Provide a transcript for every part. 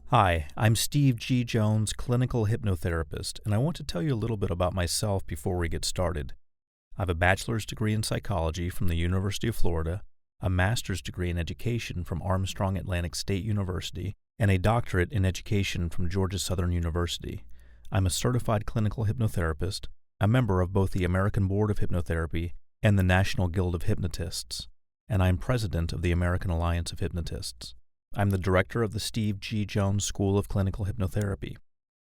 Hi, I'm Steve G. Jones, clinical hypnotherapist, and I want to tell you a little bit about myself before we get started. I have a bachelor's degree in psychology from the University of Florida, a master's degree in education from Armstrong Atlantic State University, and a doctorate in education from Georgia Southern University. I'm a certified clinical hypnotherapist, a member of both the American Board of Hypnotherapy and the National Guild of Hypnotists, and I'm president of the American Alliance of Hypnotists. I'm the director of the Steve G. Jones School of Clinical Hypnotherapy.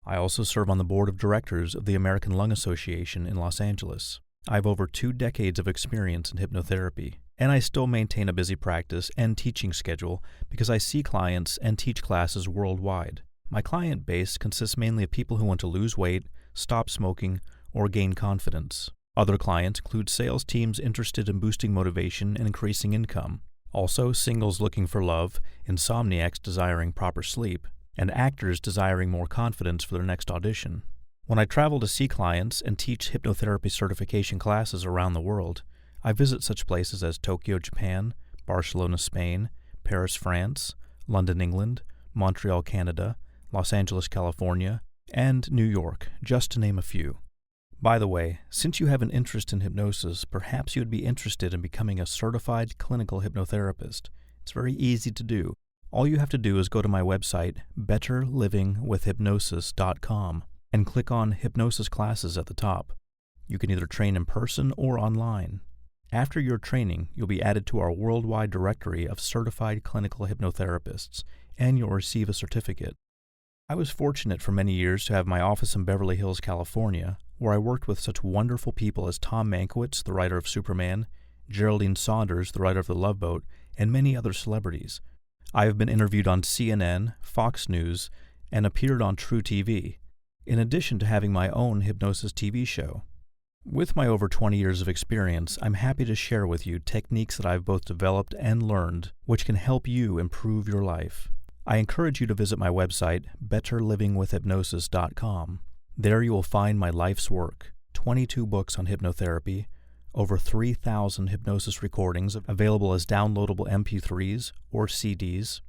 I also serve on the board of directors of the American Lung Association in Los Angeles. I have over 2 decades of experience in hypnotherapy, and I still maintain a busy practice and teaching schedule because I see clients and teach classes worldwide. My client base consists mainly of people who want to lose weight, stop smoking, or gain confidence. Other clients include sales teams interested in boosting motivation and increasing income. Also, singles looking for love, insomniacs desiring proper sleep, and actors desiring more confidence for their next audition. When I travel to see clients and teach hypnotherapy certification classes around the world, I visit such places as Tokyo, Japan, Barcelona, Spain, Paris, France, London, England, Montreal, Canada, Los Angeles, California, and New York, just to name a few. By the way, since you have an interest in hypnosis, perhaps you would be interested in becoming a certified clinical hypnotherapist. It's very easy to do. All you have to do is go to my website, betterlivingwithhypnosis.com, and click on Hypnosis Classes at the top. You can either train in person or online. After your training, you'll be added to our worldwide directory of certified clinical hypnotherapists, and you'll receive a certificate. I was fortunate for many years to have my office in Beverly Hills, California, where I worked with such wonderful people as Tom Mankiewicz, the writer of Superman, Geraldine Saunders, the writer of The Love Boat, and many other celebrities. I have been interviewed on CNN, Fox News, and appeared on True TV, in addition to having my own hypnosis TV show. With my over 20 years of experience, I'm happy to share with you techniques that I've both developed and learned, which can help you improve your life. I encourage you to visit my website, betterlivingwithhypnosis.com. There you will find my life's work, 22 books on hypnotherapy, over 3,000 hypnosis recordings available as downloadable MP3s or CDs,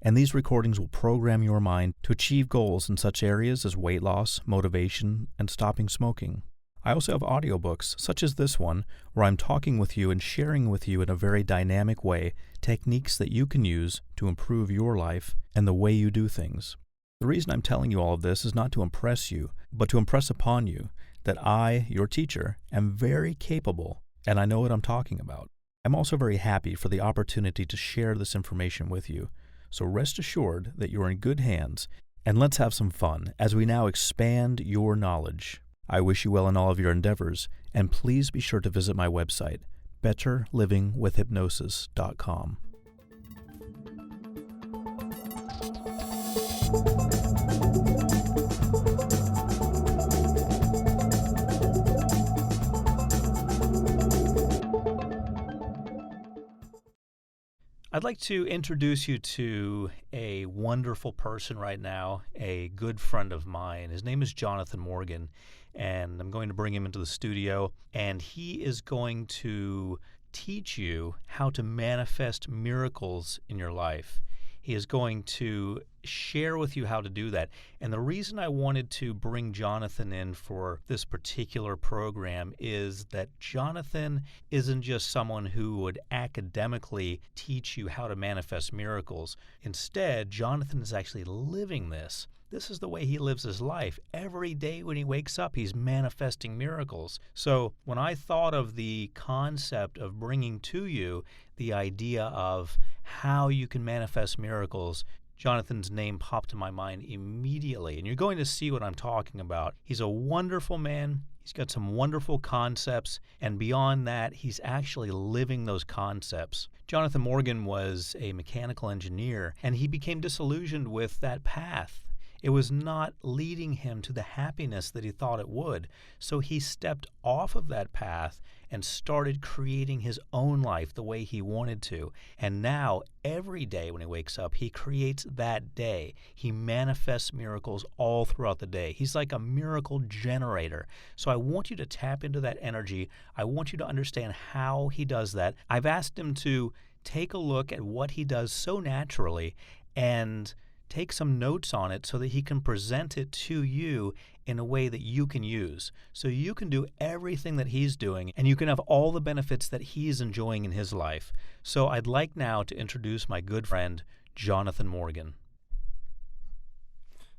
and these recordings will program your mind to achieve goals in such areas as weight loss, motivation, and stopping smoking. I also have audiobooks, such as this one, where I'm talking with you and sharing with you in a very dynamic way techniques that you can use to improve your life and the way you do things. The reason I'm telling you all of this is not to impress you, but to impress upon you that I, your teacher, am very capable and I know what I'm talking about. I'm also very happy for the opportunity to share this information with you, so rest assured that you're in good hands, and let's have some fun as we now expand your knowledge. I wish you well in all of your endeavors, and please be sure to visit my website, betterlivingwithhypnosis.com. I'd like to introduce you to a wonderful person right now, a good friend of mine. His name is Jonathan Morgan, and I'm going to bring him into the studio, and he is going to teach you how to manifest miracles in your life. He is going to share with you how to do that. And the reason I wanted to bring Jonathan in for this particular program is that Jonathan isn't just someone who would academically teach you how to manifest miracles. Instead, Jonathan is actually living this. This is the way he lives his life. Every day when he wakes up, he's manifesting miracles. So when I thought of the concept of bringing to you the idea of how you can manifest miracles, Jonathan's name popped to my mind immediately. And you're going to see what I'm talking about. He's a wonderful man. He's got some wonderful concepts. And beyond that, he's actually living those concepts. Jonathan Morgan was a mechanical engineer, and he became disillusioned with that path. It was not leading him to the happiness that he thought it would. So he stepped off of that path and started creating his own life the way he wanted to. And now, every day when he wakes up, he creates that day. He manifests miracles all throughout the day. He's like a miracle generator. So I want you to tap into that energy. I want you to understand how he does that. I've asked him to take a look at what he does so naturally and take some notes on it so that he can present it to you in a way that you can use. So you can do everything that he's doing, and you can have all the benefits that he's enjoying in his life. So I'd like now to introduce my good friend, Jonathan Morgan.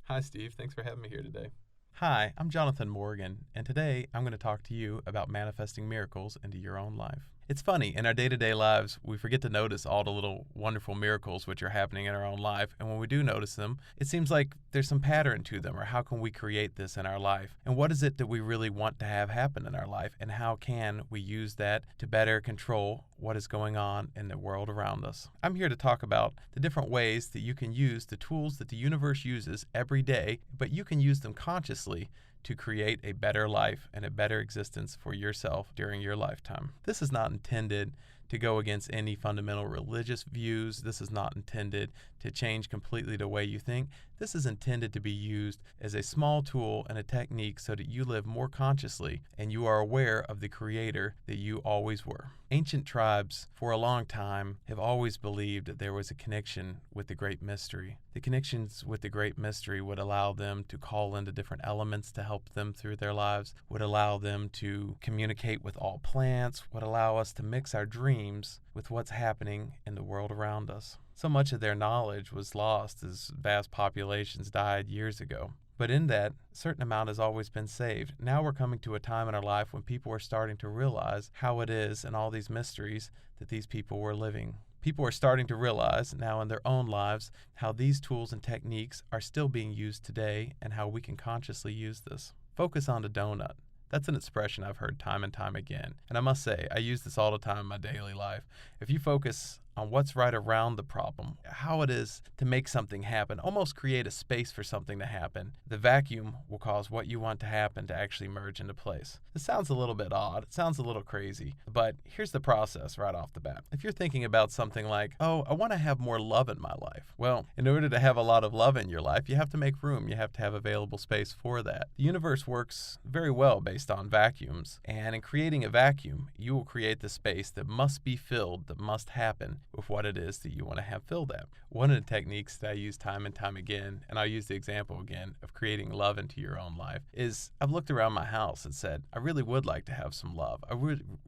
Hi, Steve. Thanks for having me here today. Hi, I'm Jonathan Morgan, and today I'm going to talk to you about manifesting miracles into your own life. It's funny, in our day-to-day lives, we forget to notice all the little wonderful miracles which are happening in our own life, and when we do notice them, it seems like there's some pattern to them, or how can we create this in our life? And what is it that we really want to have happen in our life, and how can we use that to better control what is going on in the world around us? I'm here to talk about the different ways that you can use the tools that the universe uses every day, but you can use them consciously to create a better life and a better existence for yourself during your lifetime. This is not intended to go against any fundamental religious views. This is not intended to change completely the way you think. This is intended to be used as a small tool and a technique so that you live more consciously and you are aware of the creator that you always were. Ancient tribes for a long time have always believed that there was a connection with the great mystery. The connections with the great mystery would allow them to call into different elements to help them through their lives, would allow them to communicate with all plants, would allow us to mix our dreams with what's happening in the world around us. So much of their knowledge was lost as vast populations died years ago. But in that, a certain amount has always been saved. Now we're coming to a time in our life when people are starting to realize how it is and all these mysteries that these people were living. People are starting to realize now in their own lives how these tools and techniques are still being used today and how we can consciously use this. Focus on the donut. That's an expression I've heard time and time again. And I must say, I use this all the time in my daily life. If you focus on what's right around the problem, how it is to make something happen, almost create a space for something to happen, the vacuum will cause what you want to happen to actually merge into place. This sounds a little bit odd, it sounds a little crazy, but here's the process right off the bat. If you're thinking about something like, oh, I want to have more love in my life. Well, in order to have a lot of love in your life, you have to make room, you have to have available space for that. The universe works very well based on vacuums, and in creating a vacuum, you will create the space that must be filled, that must happen with what it is that you want to have filled at. One of the techniques that I use time and time again, and I'll use the example again of creating love into your own life, is I've looked around my house and said, I really would like to have some love. I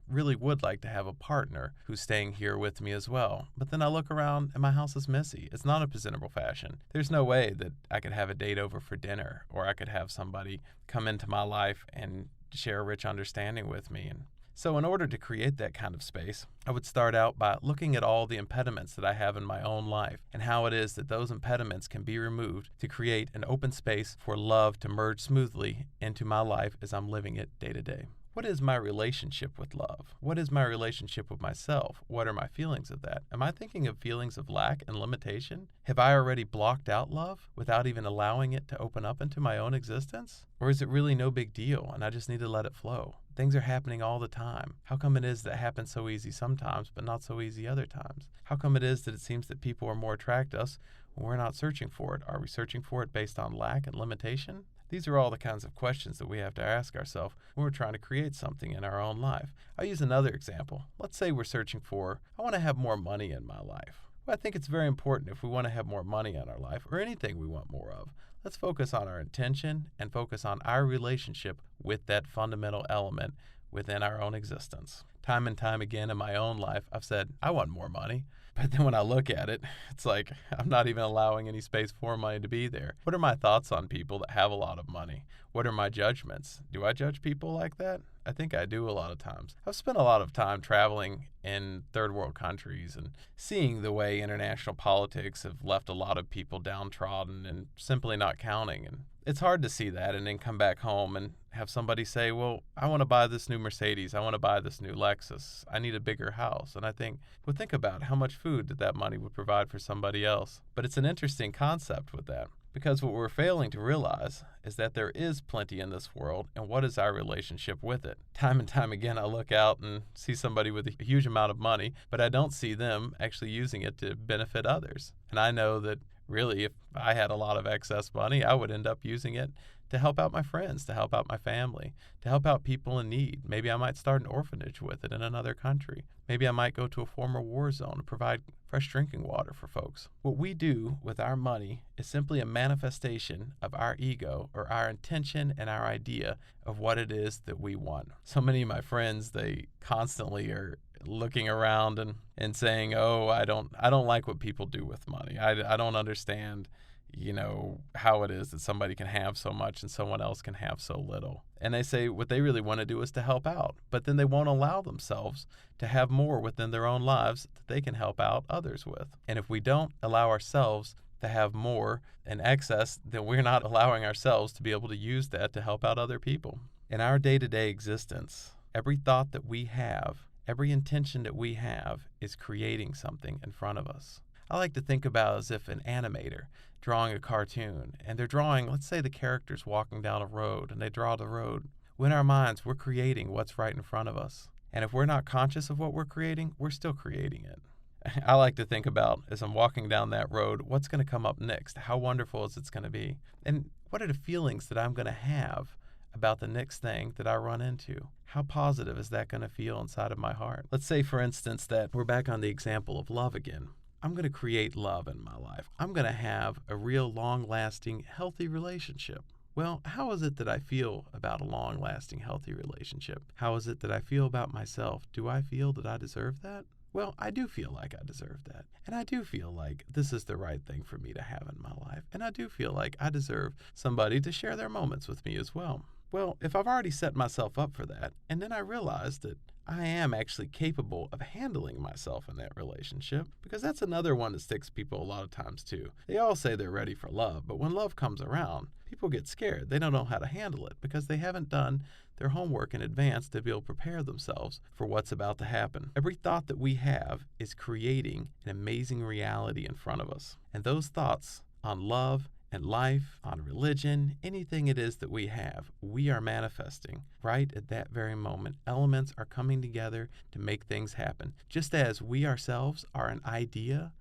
really would like to have a partner who's staying here with me as well. But then I look around and my house is messy. It's not a presentable fashion. There's no way that I could have a date over for dinner, or I could have somebody come into my life and share a rich understanding with me. And so in order to create that kind of space, I would start out by looking at all the impediments that I have in my own life and how it is that those impediments can be removed to create an open space for love to merge smoothly into my life as I'm living it day to day. What is my relationship with love? What is my relationship with myself? What are my feelings of that? Am I thinking of feelings of lack and limitation? Have I already blocked out love without even allowing it to open up into my own existence? Or is it really no big deal and I just need to let it flow? Things are happening all the time. How come it is that it happens so easy sometimes but not so easy other times? How come it is that it seems that people are more attracted to us when we're not searching for it? Are we searching for it based on lack and limitation? These are all the kinds of questions that we have to ask ourselves when we're trying to create something in our own life. I'll use another example. Let's say we're searching for, I want to have more money in my life. Well, I think it's very important if we want to have more money in our life, or anything we want more of, let's focus on our intention and focus on our relationship with that fundamental element within our own existence. Time and time again in my own life, I've said, I want more money. But then when I look at it, it's like I'm not even allowing any space for money to be there. What are my thoughts on people that have a lot of money? What are my judgments? Do I judge people like that? I think I do a lot of times. I've spent a lot of time traveling in third world countries and seeing the way international politics have left a lot of people downtrodden and simply not counting. And it's hard to see that and then come back home and have somebody say, well, I want to buy this new Mercedes. I want to buy this new Lexus. I need a bigger house. And I think, well, think about how much food that money would provide for somebody else. But it's an interesting concept with that. Because what we're failing to realize is that there is plenty in this world, and what is our relationship with it? Time and time again, I look out and see somebody with a huge amount of money, but I don't see them actually using it to benefit others. And I know that Really, if I had a lot of excess money, I would end up using it to help out my friends, to help out my family, to help out people in need. Maybe I might start an orphanage with it in another country. Maybe I might go to a former war zone and provide fresh drinking water for folks. What we do with our money is simply a manifestation of our ego, or our intention and our idea of what it is that we want. So many of my friends, they constantly are looking around and saying, "Oh, I don't like what people do with money. I don't understand, how it is that somebody can have so much and someone else can have so little." And they say what they really want to do is to help out, but then they won't allow themselves to have more within their own lives that they can help out others with. And if we don't allow ourselves to have more in excess, then we're not allowing ourselves to be able to use that to help out other people. In our day-to-day existence, every thought that we have, every intention that we have is creating something in front of us. I like to think about it as if an animator drawing a cartoon, and they're drawing, let's say, the characters walking down a road, and they draw the road. In our minds, we're creating what's right in front of us. And if we're not conscious of what we're creating, we're still creating it. I like to think about, as I'm walking down that road, what's going to come up next? How wonderful is it going to be? And what are the feelings that I'm going to have about the next thing that I run into? How positive is that going to feel inside of my heart? Let's say, for instance, that we're back on the example of love again. I'm going to create love in my life. I'm going to have a real long-lasting, healthy relationship. Well, how is it that I feel about a long-lasting, healthy relationship? How is it that I feel about myself? Do I feel that I deserve that? Well, I do feel like I deserve that. And I do feel like this is the right thing for me to have in my life. And I do feel like I deserve somebody to share their moments with me as well. Well, if I've already set myself up for that, and then I realize that I am actually capable of handling myself in that relationship, because that's another one that sticks people a lot of times too. They all say they're ready for love, but when love comes around, people get scared. They don't know how to handle it because they haven't done their homework in advance to be able to prepare themselves for what's about to happen. Every thought that we have is creating an amazing reality in front of us. And those thoughts on love and life, on religion, anything it is that we have, we are manifesting right at that very moment. Elements are coming together to make things happen. Just as we ourselves are an idea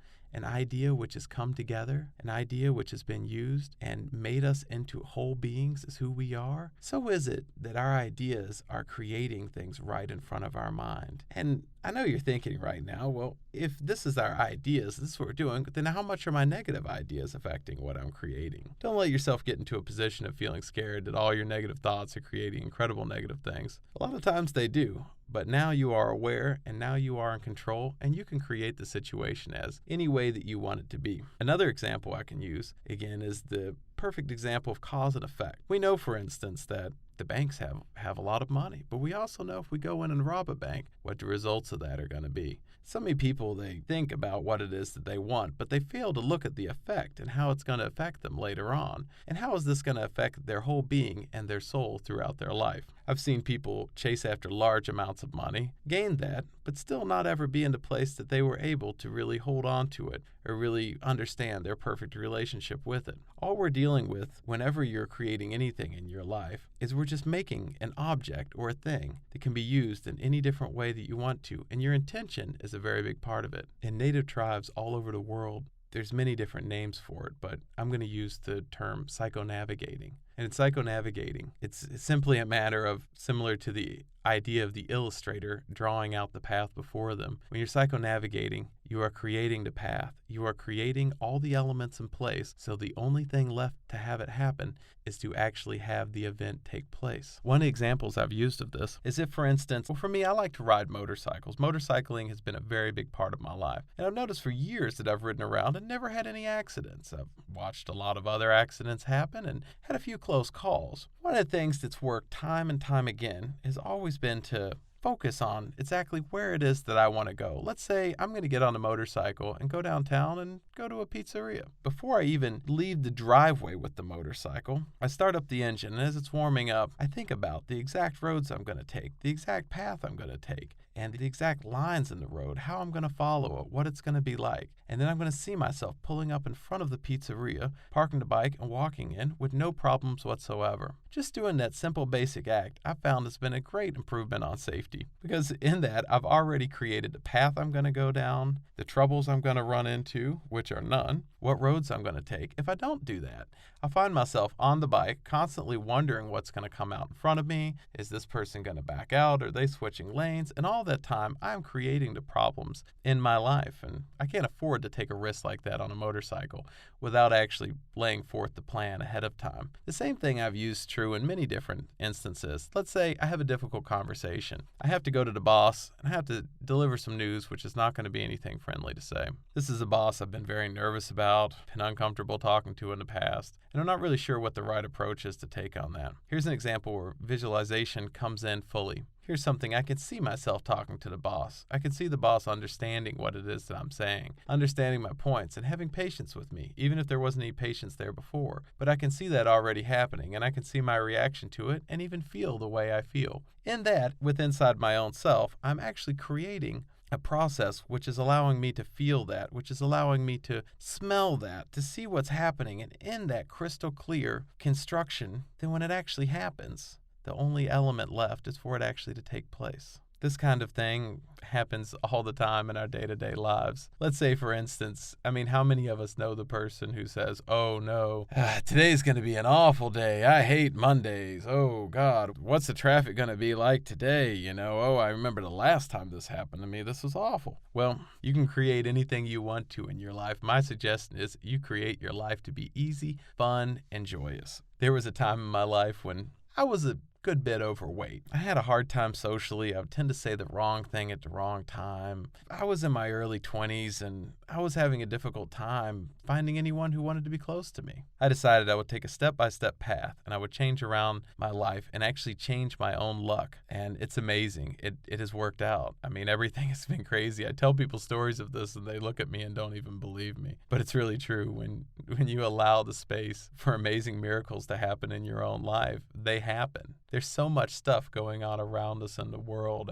which has come together, an idea which has been used and made us into whole beings as who we are, so is it that our ideas are creating things right in front of our mind. And I know you're thinking right now, well, if this is our ideas, this is what we're doing, then how much are my negative ideas affecting what I'm creating? Don't let yourself get into a position of feeling scared that all your negative thoughts are creating incredible negative things. A lot of times they do. But now you are aware, and now you are in control, and you can create the situation as any way that you want it to be. Another example I can use, again, is the perfect example of cause and effect. We know, for instance, that the banks have a lot of money, but we also know if we go in and rob a bank, what the results of that are going to be. So many people, they think about what it is that they want, but they fail to look at the effect and how it's going to affect them later on. And how is this going to affect their whole being and their soul throughout their life? I've seen people chase after large amounts of money, gain that, but still not ever be in the place that they were able to really hold on to it or really understand their perfect relationship with it. All we're dealing with whenever you're creating anything in your life is we're just making an object or a thing that can be used in any different way that you want to, and your intention is a very big part of it. In native tribes all over the world, there's many different names for it, but I'm going to use the term psychonavigating. And in psychonavigating, it's simply a matter of, similar to the idea of the illustrator drawing out the path before them. When you're psychonavigating, you are creating the path. You are creating all the elements in place, so the only thing left to have it happen is to actually have the event take place. One of the examples I've used of this is if, for instance, well, for me, I like to ride motorcycles. Motorcycling has been a very big part of my life. And I've noticed for years that I've ridden around and never had any accidents. I've watched a lot of other accidents happen and had a few close calls. One of the things that's worked time and time again has always been to focus on exactly where it is that I want to go. Let's say I'm going to get on a motorcycle and go downtown and go to a pizzeria. Before I even leave the driveway with the motorcycle, I start up the engine, and as it's warming up, I think about the exact roads I'm going to take, the exact path I'm going to take. and the exact lines in the road, how I'm going to follow it, what it's going to be like. And then I'm going to see myself pulling up in front of the pizzeria, parking the bike, and walking in with no problems whatsoever. Just doing that simple basic act, I've found has been a great improvement on safety, because in that I've already created the path I'm going to go down, the troubles I'm going to run into, which are none, what roads I'm going to take. If I don't do that, I find myself on the bike constantly wondering what's going to come out in front of me. Is this person going to back out? Are they switching lanes? And all that time, I'm creating the problems in my life. And I can't afford to take a risk like that on a motorcycle without actually laying forth the plan ahead of time. The same thing I've used true in many different instances. Let's say I have a difficult conversation. I have to go to the boss and I have to deliver some news, which is not going to be anything friendly to say. This is a boss I've been very nervous about, been uncomfortable talking to in the past, and I'm not really sure what the right approach is to take on that. Here's an example where visualization comes in fully. Here's something I can see myself talking to the boss. I can see the boss understanding what it is that I'm saying, understanding my points, and having patience with me, even if there wasn't any patience there before. But I can see that already happening, and I can see my reaction to it and even feel the way I feel. In that, with inside my own self, I'm actually creating a process which is allowing me to feel that, which is allowing me to smell that, to see what's happening, and in that crystal clear construction, then when it actually happens, the only element left is for it actually to take place. This kind of thing happens all the time in our day-to-day lives. Let's say, for instance, how many of us know the person who says, "Oh no, today's going to be an awful day. I hate Mondays. Oh God, what's the traffic going to be like today? Oh, I remember the last time this happened to me. This was awful." Well, you can create anything you want to in your life. My suggestion is you create your life to be easy, fun, and joyous. There was a time in my life when I was a good bit overweight. I had a hard time socially. I would tend to say the wrong thing at the wrong time. I was in my early 20s and I was having a difficult time finding anyone who wanted to be close to me. I decided I would take a step-by-step path and I would change around my life and actually change my own luck. And it's amazing. It has worked out. Everything has been crazy. I tell people stories of this and they look at me and don't even believe me. But it's really true. When you allow the space for amazing miracles to happen in your own life, they happen. There's so much stuff going on around us in the world.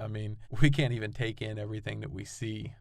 We can't even take in everything that we see.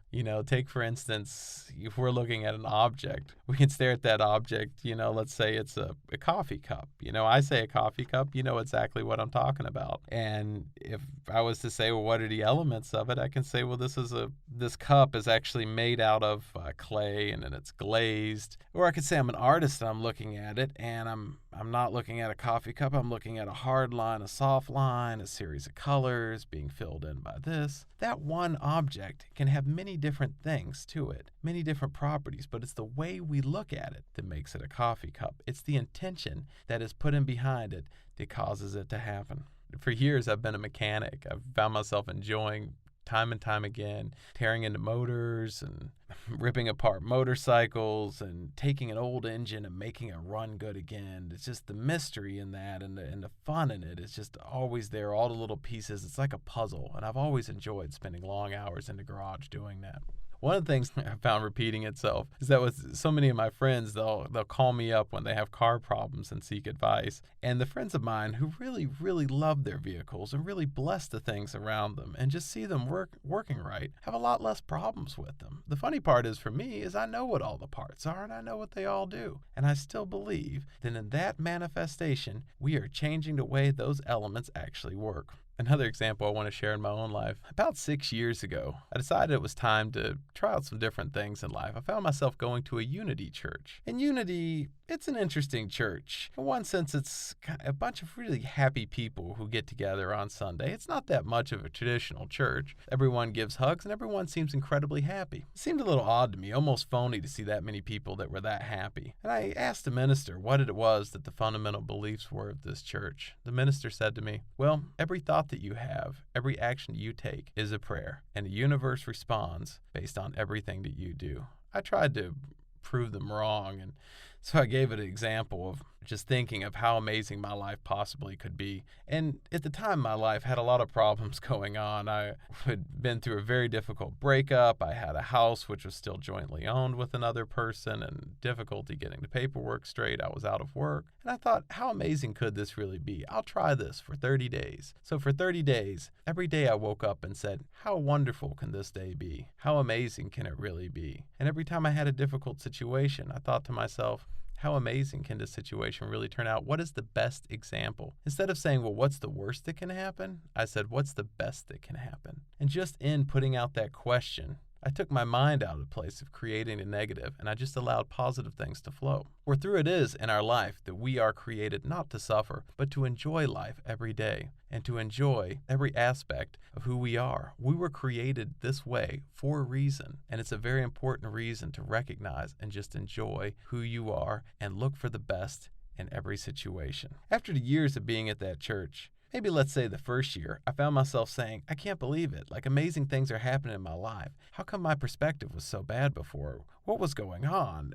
Take for instance, if we're looking at an object, we can stare at that object, let's say it's a coffee cup. I say a coffee cup, you know exactly what I'm talking about. And if I was to say, well, what are the elements of it? I can say, well, this cup is actually made out of clay and then it's glazed. Or I could say I'm an artist and I'm looking at it and I'm not looking at a coffee cup. I'm looking at a hard line, a soft line, a series of colors being filled in by this. That one object can have many different things to it, many different properties, but it's the way we look at it that makes it a coffee cup. It's the intention that is put in behind it that causes it to happen. For years, I've been a mechanic. I've found myself enjoying time and time again, tearing into motors and ripping apart motorcycles and taking an old engine and making it run good again. It's just the mystery in that and the fun in it is just always there, all the little pieces. It's like a puzzle, and I've always enjoyed spending long hours in the garage doing that. One of the things I found repeating itself is that with so many of my friends, they'll call me up when they have car problems and seek advice. And the friends of mine who really, really love their vehicles and really bless the things around them and just see them working right have a lot less problems with them. The funny part is for me is I know what all the parts are and I know what they all do. And I still believe that in that manifestation, we are changing the way those elements actually work. Another example I want to share in my own life. About 6 years ago, I decided it was time to try out some different things in life. I found myself going to a Unity church. And Unity, it's an interesting church. In one sense, it's a bunch of really happy people who get together on Sunday. It's not that much of a traditional church. Everyone gives hugs and everyone seems incredibly happy. It seemed a little odd to me, almost phony to see that many people that were that happy. And I asked the minister what it was that the fundamental beliefs were of this church. The minister said to me, well, every thought that you have, every action you take is a prayer, and the universe responds based on everything that you do. I tried to prove them wrong, and so I gave it an example of just thinking of how amazing my life possibly could be. And at the time, my life had a lot of problems going on. I had been through a very difficult breakup. I had a house which was still jointly owned with another person and difficulty getting the paperwork straight. I was out of work. And I thought, how amazing could this really be? I'll try this for 30 days. So for 30 days, every day I woke up and said, how wonderful can this day be? How amazing can it really be? And every time I had a difficult situation, I thought to myself, how amazing can this situation really turn out? What is the best example? Instead of saying, well, what's the worst that can happen? I said, what's the best that can happen? And just in putting out that question, I took my mind out of the place of creating a negative, and I just allowed positive things to flow. For through it is in our life that we are created not to suffer, but to enjoy life every day and to enjoy every aspect of who we are. We were created this way for a reason, and it's a very important reason to recognize and just enjoy who you are and look for the best in every situation. After the years of being at that church, maybe let's say the first year, I found myself saying, I can't believe it. Like amazing things are happening in my life. How come my perspective was so bad before? What was going on?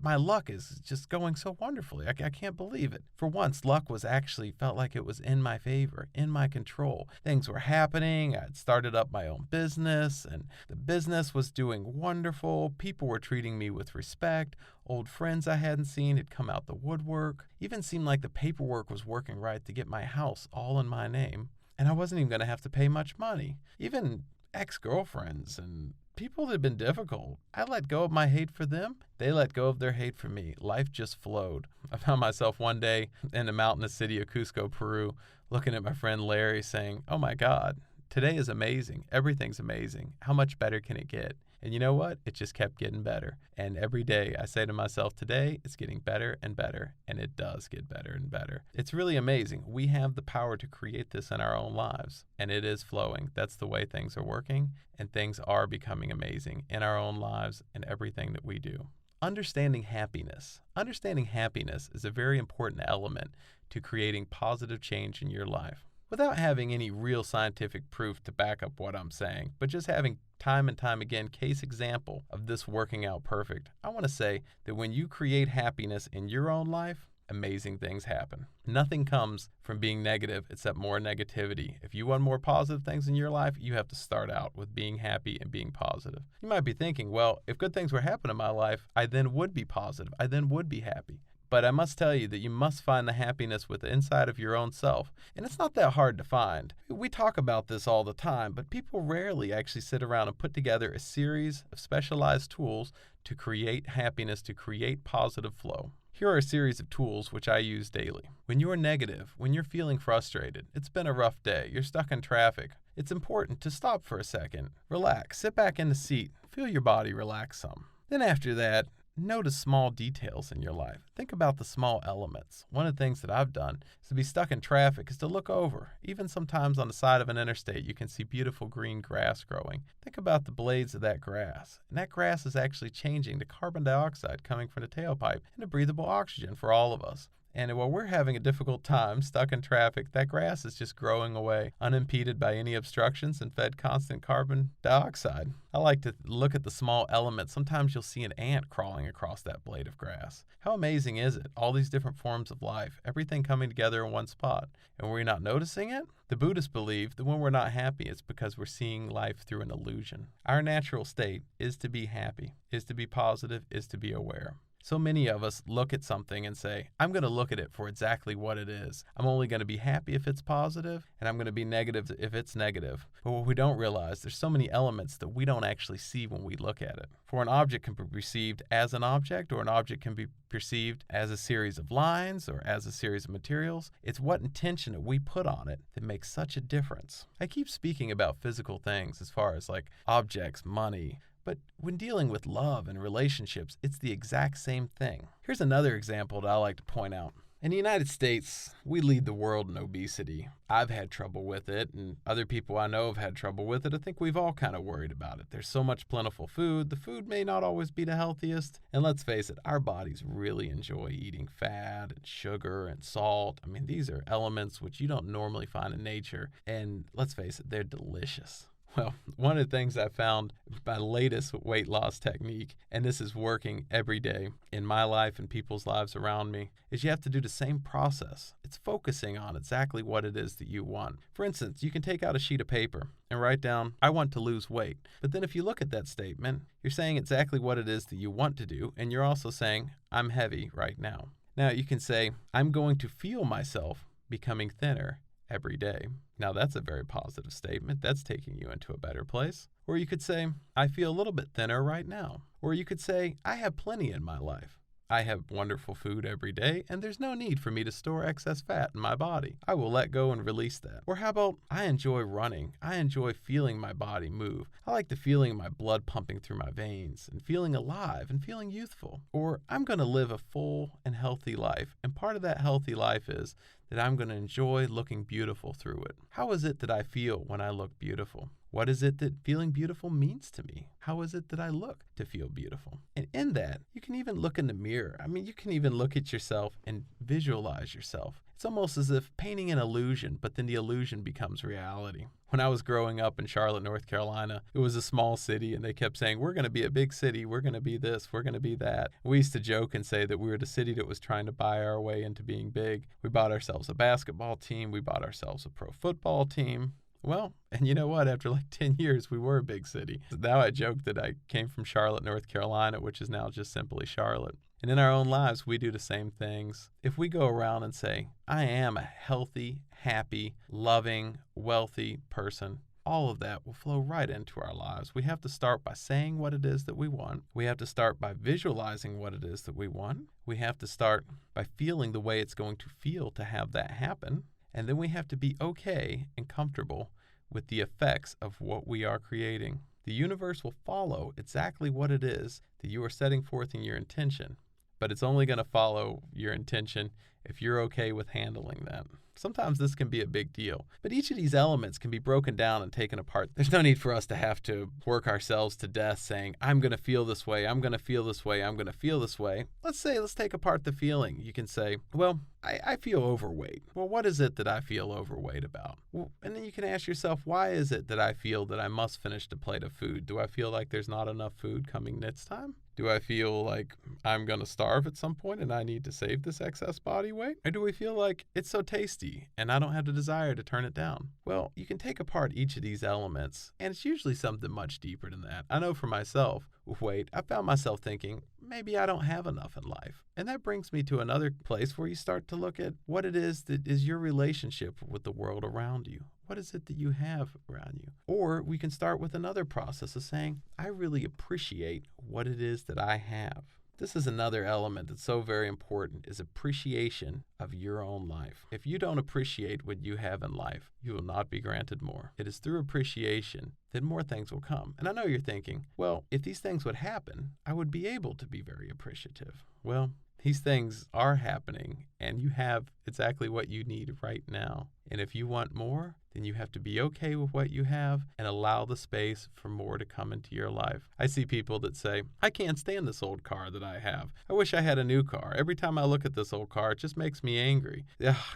My luck is just going so wonderfully. I can't believe it. For once, luck was actually felt like it was in my favor, in my control. Things were happening. I'd started up my own business, and the business was doing wonderful. People were treating me with respect. Old friends I hadn't seen had come out the woodwork. Even seemed like the paperwork was working right to get my house all in my name. And I wasn't even going to have to pay much money. Even ex-girlfriends and people that had been difficult, I let go of my hate for them. They let go of their hate for me. Life just flowed. I found myself one day in the mountainous city of Cusco, Peru, looking at my friend Larry saying, oh my God, today is amazing. Everything's amazing. How much better can it get? And you know what? It just kept getting better. And every day I say to myself, today it's getting better and better. And it does get better and better. It's really amazing. We have the power to create this in our own lives. And it is flowing. That's the way things are working. And things are becoming amazing in our own lives and everything that we do. Understanding happiness. Understanding happiness is a very important element to creating positive change in your life. Without having any real scientific proof to back up what I'm saying, but just having time and time again case example of this working out perfect, I want to say that when you create happiness in your own life, amazing things happen. Nothing comes from being negative except more negativity. If you want more positive things in your life, you have to start out with being happy and being positive. You might be thinking, well, if good things were happening in my life, I then would be positive. I then would be happy. But I must tell you that you must find the happiness with the inside of your own self. And it's not that hard to find. We talk about this all the time, but people rarely actually sit around and put together a series of specialized tools to create happiness, to create positive flow. Here are a series of tools which I use daily. When you're negative, when you're feeling frustrated, it's been a rough day, you're stuck in traffic, it's important to stop for a second, relax, sit back in the seat, feel your body relax some. Then after that, notice small details in your life. Think about the small elements. One of the things that I've done is to be stuck in traffic is to look over. Even sometimes on the side of an interstate, you can see beautiful green grass growing. Think about the blades of that grass. And that grass is actually changing the carbon dioxide coming from the tailpipe into breathable oxygen for all of us. And while we're having a difficult time stuck in traffic, that grass is just growing away, unimpeded by any obstructions and fed constant carbon dioxide. I like to look at the small elements. Sometimes you'll see an ant crawling across that blade of grass. How amazing is it? All these different forms of life, everything coming together in one spot. And we're not noticing it? The Buddhists believe that when we're not happy, it's because we're seeing life through an illusion. Our natural state is to be happy, is to be positive, is to be aware. So many of us look at something and say, I'm going to look at it for exactly what it is. I'm only going to be happy if it's positive, and I'm going to be negative if it's negative. But what we don't realize, there's so many elements that we don't actually see when we look at it. For an object can be perceived as an object, or an object can be perceived as a series of lines or as a series of materials. It's what intention that we put on it that makes such a difference. I keep speaking about physical things as far as like objects, money, but when dealing with love and relationships, it's the exact same thing. Here's another example that I like to point out. In the United States, we lead the world in obesity. I've had trouble with it, and other people I know have had trouble with it. I think we've all kind of worried about it. There's so much plentiful food. The food may not always be the healthiest. And let's face it, our bodies really enjoy eating fat and sugar and salt. I mean, these are elements which you don't normally find in nature. And let's face it, they're delicious. Well, one of the things I found, my latest weight loss technique, and this is working every day in my life and people's lives around me, is you have to do the same process. It's focusing on exactly what it is that you want. For instance, you can take out a sheet of paper and write down, I want to lose weight. But then if you look at that statement, you're saying exactly what it is that you want to do, and you're also saying, I'm heavy right now. Now you can say, I'm going to feel myself becoming thinner every day. Now that's a very positive statement. That's taking you into a better place. Or you could say, I feel a little bit thinner right now. Or you could say, I have plenty in my life. I have wonderful food every day, and there's no need for me to store excess fat in my body. I will let go and release that. Or how about, I enjoy running. I enjoy feeling my body move. I like the feeling of my blood pumping through my veins and feeling alive and feeling youthful. Or I'm going to live a full and healthy life, and part of that healthy life is that I'm going to enjoy looking beautiful through it. How is it that I feel when I look beautiful? What is it that feeling beautiful means to me? How is it that I look to feel beautiful? And in that, you can even look in the mirror. You can even look at yourself and visualize yourself. It's almost as if painting an illusion, but then the illusion becomes reality. When I was growing up in Charlotte, North Carolina, it was a small city, and they kept saying, we're going to be a big city, we're going to be this, we're going to be that. We used to joke and say that we were the city that was trying to buy our way into being big. We bought ourselves a basketball team, we bought ourselves a pro football team. Well, and you know what? After like 10 years, we were a big city. Now I joke that I came from Charlotte, North Carolina, which is now just simply Charlotte. And in our own lives, we do the same things. If we go around and say, I am a healthy, happy, loving, wealthy person, all of that will flow right into our lives. We have to start by saying what it is that we want. We have to start by visualizing what it is that we want. We have to start by feeling the way it's going to feel to have that happen. And then we have to be okay and comfortable with the effects of what we are creating. The universe will follow exactly what it is that you are setting forth in your intention, but it's only going to follow your intention if you're okay with handling that. Sometimes this can be a big deal, but each of these elements can be broken down and taken apart. There's no need for us to have to work ourselves to death saying, I'm going to feel this way, I'm going to feel this way, I'm going to feel this way. Let's take apart the feeling. You can say, well, I feel overweight. Well, what is it that I feel overweight about? Well, and then you can ask yourself, why is it that I feel that I must finish the plate of food? Do I feel like there's not enough food coming next time? Do I feel like I'm going to starve at some point and I need to save this excess body weight? Or do we feel like it's so tasty and I don't have the desire to turn it down? Well, you can take apart each of these elements, and it's usually something much deeper than that. I know for myself, with weight, I found myself thinking, maybe I don't have enough in life. And that brings me to another place where you start to look at what it is that is your relationship with the world around you. What is it that you have around you? Or we can start with another process of saying, I really appreciate what it is that I have. This is another element that's so very important, is appreciation of your own life. If you don't appreciate what you have in life, you will not be granted more. It is through appreciation that more things will come. And I know you're thinking, well, if these things would happen, I would be able to be very appreciative. Well, these things are happening, and you have exactly what you need right now. And if you want more, then you have to be okay with what you have and allow the space for more to come into your life. I see people that say, I can't stand this old car that I have. I wish I had a new car. Every time I look at this old car, it just makes me angry.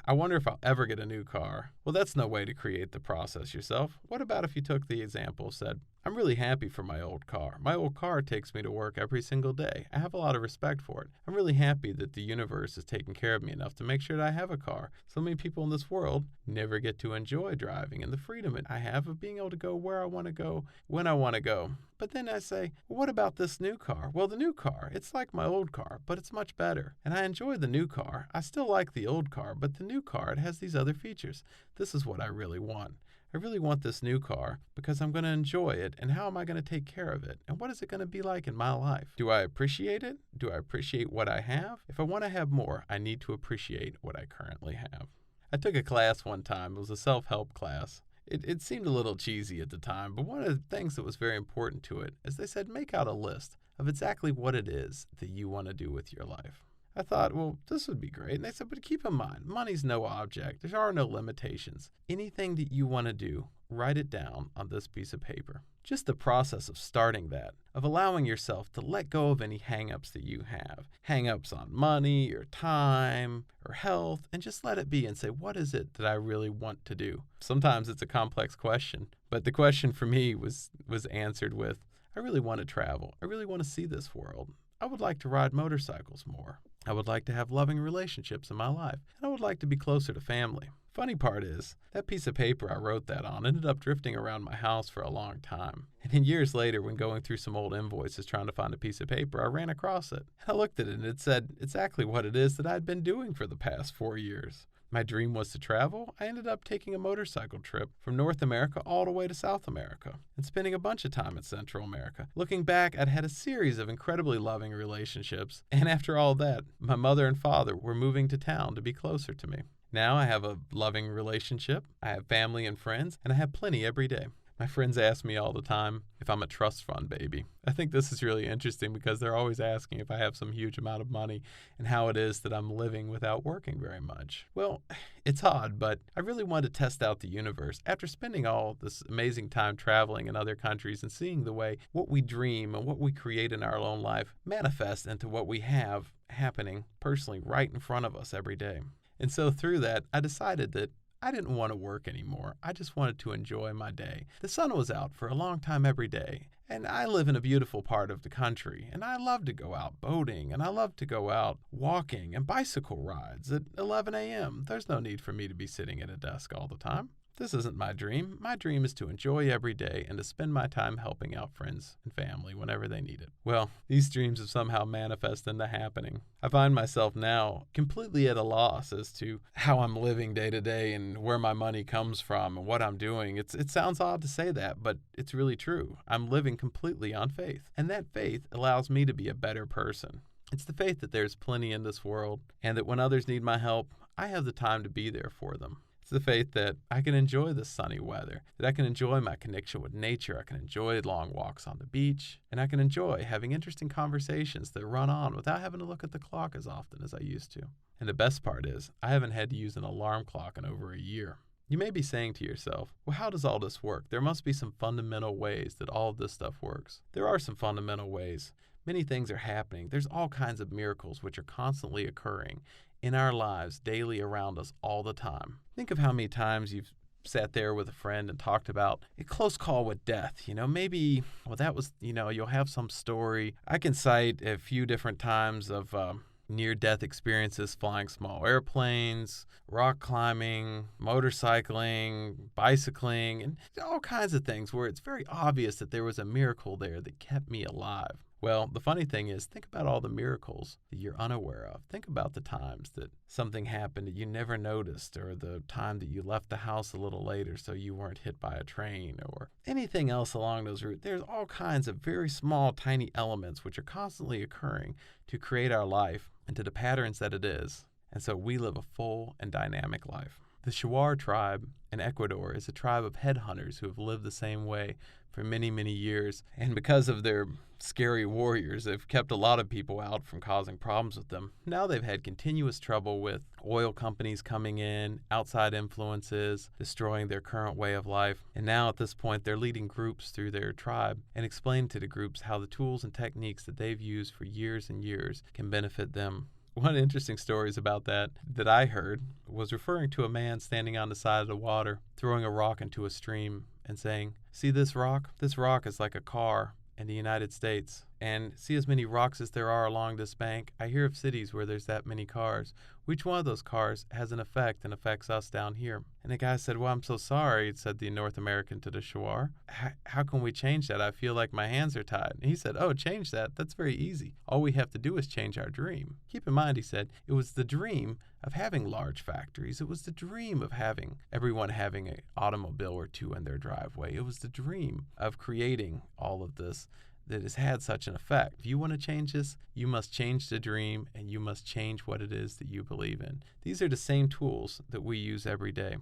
I wonder if I'll ever get a new car. Well, that's no way to create the process yourself. What about if you took the example, said, I'm really happy for my old car. My old car takes me to work every single day. I have a lot of respect for it. I'm really happy that the universe is taking care of me enough to make sure that I have a car. So many people in this world never get to enjoy driving and the freedom I have of being able to go where I want to go, when I want to go. But then I say, well, what about this new car? Well, the new car, it's like my old car, but it's much better. And I enjoy the new car. I still like the old car, but the new car, it has these other features. This is what I really want. I really want this new car because I'm going to enjoy it, and how am I going to take care of it? And what is it going to be like in my life? Do I appreciate it? Do I appreciate what I have? If I want to have more, I need to appreciate what I currently have. I took a class one time. It was a self-help class. It seemed a little cheesy at the time, but one of the things that was very important to it is they said, make out a list of exactly what it is that you want to do with your life. I thought, well, this would be great. And they said, but keep in mind, money's no object. There are no limitations. Anything that you want to do, write it down on this piece of paper. Just the process of starting that, of allowing yourself to let go of any hang-ups that you have. Hang-ups on money or time or health, and just let it be and say, what is it that I really want to do? Sometimes it's a complex question, but the question for me was answered with, I really want to travel. I really want to see this world. I would like to ride motorcycles more. I would like to have loving relationships in my life. And I would like to be closer to family. Funny part is, that piece of paper I wrote that on ended up drifting around my house for a long time. And then years later, when going through some old invoices trying to find a piece of paper, I ran across it. I looked at it and it said exactly what it is that I'd been doing for the past 4 years. My dream was to travel. I ended up taking a motorcycle trip from North America all the way to South America and spending a bunch of time in Central America. Looking back, I'd had a series of incredibly loving relationships, and after all that, my mother and father were moving to town to be closer to me. Now I have a loving relationship, I have family and friends, and I have plenty every day. My friends ask me all the time if I'm a trust fund baby. I think this is really interesting because they're always asking if I have some huge amount of money and how it is that I'm living without working very much. Well, it's odd, but I really wanted to test out the universe. After spending all this amazing time traveling in other countries and seeing the way what we dream and what we create in our own life manifest into what we have happening personally right in front of us every day. And so through that, I decided that I didn't want to work anymore. I just wanted to enjoy my day. The sun was out for a long time every day, and I live in a beautiful part of the country, and I love to go out boating, and I love to go out walking and bicycle rides at 11 a.m. There's no need for me to be sitting at a desk all the time. This isn't my dream. My dream is to enjoy every day and to spend my time helping out friends and family whenever they need it. Well, these dreams have somehow manifested into happening. I find myself now completely at a loss as to how I'm living day to day and where my money comes from and what I'm doing. It sounds odd to say that, but it's really true. I'm living completely on faith, and that faith allows me to be a better person. It's the faith that there's plenty in this world and that when others need my help, I have the time to be there for them. It's the faith that I can enjoy the sunny weather, that I can enjoy my connection with nature, I can enjoy long walks on the beach, and I can enjoy having interesting conversations that run on without having to look at the clock as often as I used to. And the best part is, I haven't had to use an alarm clock in over a year. You may be saying to yourself, well, how does all this work? There must be some fundamental ways that all of this stuff works. There are some fundamental ways. Many things are happening. There's all kinds of miracles which are constantly occurring in our lives daily around us all the time. Think of how many times you've sat there with a friend and talked about a close call with death. Maybe, that was, you'll have some story. I can cite a few different times of near-death experiences, flying small airplanes, rock climbing, motorcycling, bicycling, and all kinds of things where it's very obvious that there was a miracle there that kept me alive. Well, the funny thing is, think about all the miracles that you're unaware of. Think about the times that something happened that you never noticed, or the time that you left the house a little later so you weren't hit by a train, or anything else along those routes. There's all kinds of very small, tiny elements which are constantly occurring to create our life into the patterns that it is. And so we live a full and dynamic life. The Shuar tribe in Ecuador is a tribe of headhunters who have lived the same way for many, many years. And because of their scary warriors, they've kept a lot of people out from causing problems with them. Now they've had continuous trouble with oil companies coming in, outside influences, destroying their current way of life. And now at this point, they're leading groups through their tribe and explaining to the groups how the tools and techniques that they've used for years and years can benefit them. One of the interesting stories about that I heard was referring to a man standing on the side of the water, throwing a rock into a stream and saying, "See this rock? This rock is like a car in the United States. And see as many rocks as there are along this bank. I hear of cities where there's that many cars. Which one of those cars has an effect and affects us down here?" And the guy said, "Well, I'm so sorry," said the North American to the Shuar. How can we change that? I feel like my hands are tied." And he said, "Oh, change that? That's very easy. All we have to do is change our dream." Keep in mind, he said, it was the dream of having large factories. It was the dream of having everyone having an automobile or two in their driveway. It was the dream of creating all of this that has had such an effect. If you want to change this, you must change the dream and you must change what it is that you believe in. These are the same tools that we use every day.